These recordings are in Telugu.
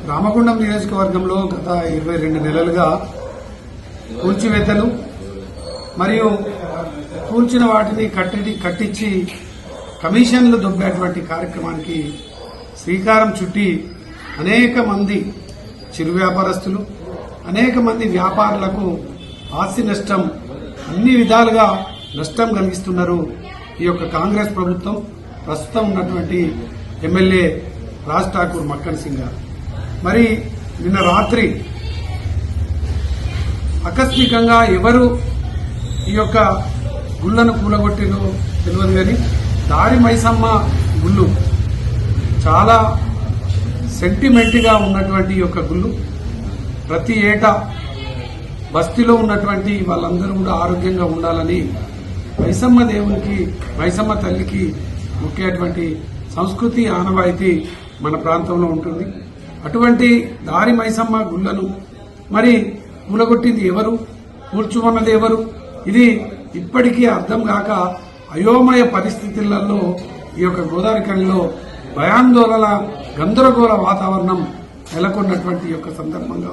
రామగుండం నియోజకవర్గంలో గత 22 నెలలుగా కూల్చివేతలు మరియు కూల్చిన వాటిని కట్టించి కమిషన్లు దొబ్బేటువంటి కార్యక్రమానికి శ్రీకారం చుట్టి అనేక మంది చిరు వ్యాపారస్తులు అనేక మంది వ్యాపారులకు ఆస్తి నష్టం అన్ని విధాలుగా నష్టం కలిగిస్తున్నారు ఈ యొక్క కాంగ్రెస్ ప్రభుత్వం. ప్రస్తుతం ఉన్నటువంటి ఎమ్మెల్యే రాజ్ ఠాకూర్ మక్కన్ సింగ్ గారు మరి నిన్న రాత్రి ఆకస్మికంగా ఎవరు ఈ యొక్క గుళ్లను కూలగొట్టినో తెలియదు కానీ దారి మైసమ్మ గుళ్ళు చాలా సెంటిమెంట్గా ఉన్నటువంటి ఈ యొక్క గుళ్ళు ప్రతి ఏటా బస్తీలో ఉన్నటువంటి వాళ్ళందరూ కూడా ఆరోగ్యంగా ఉండాలని మైసమ్మ దేవునికి మైసమ్మ తల్లికి ముఖ్యటువంటి సంస్కృతి ఆనవాయితీ మన ప్రాంతంలో ఉంటుంది. అటువంటి దారి మైసమ్మ గుళ్లను మరి కూలగొట్టింది ఎవరు, కూల్చుమన్నది ఎవరు, ఇది ఇప్పటికీ అర్థం కాక అయోమయ పరిస్థితులలో ఈ యొక్క గోదావరి కనిలో భయాందోళన గందరగోళ వాతావరణం నెలకొన్నటువంటి యొక్క సందర్భంగా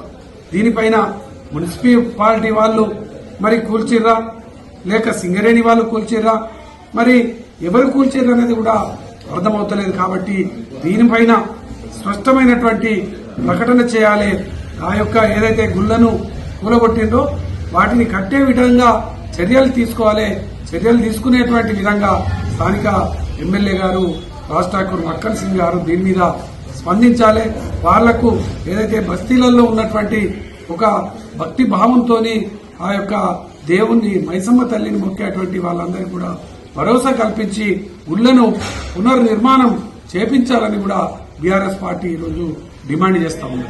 దీనిపైన మున్సిపాలిటీ వాళ్ళు మరి కూల్చిర్రా లేక సింగరేణి వాళ్ళు కూల్చిర్రా, మరి ఎవరు కూల్చిర్రా అనేది కూడా అర్థమవుతలేదు. కాబట్టి దీనిపైన స్పష్టమైనటువంటి ప్రకటన చేయాలి. ఆ యొక్క ఏదైతే గుళ్లను కూలగొట్టిందో వాటిని కట్టే విధంగా చర్యలు తీసుకోవాలి. చర్యలు తీసుకునేటువంటి విధంగా స్థానిక ఎమ్మెల్యే గారు రాజ్ ఠాకూర్ మక్కన్ సింగ్ గారు దీని మీద స్పందించాలి. వాళ్లకు ఏదైతే బస్తీలలో ఉన్నటువంటి ఒక భక్తి భావంతో ఆ యొక్క దేవుణ్ణి మైసమ్మ తల్లిని మొక్కేటువంటి వాళ్ళందరికీ కూడా భరోసా కల్పించి గుళ్లను పునర్నిర్మాణం చేపించాలని కూడా బీఆర్ఎస్ పార్టీ ఈరోజు డిమాండ్ చేస్తా ఉంది.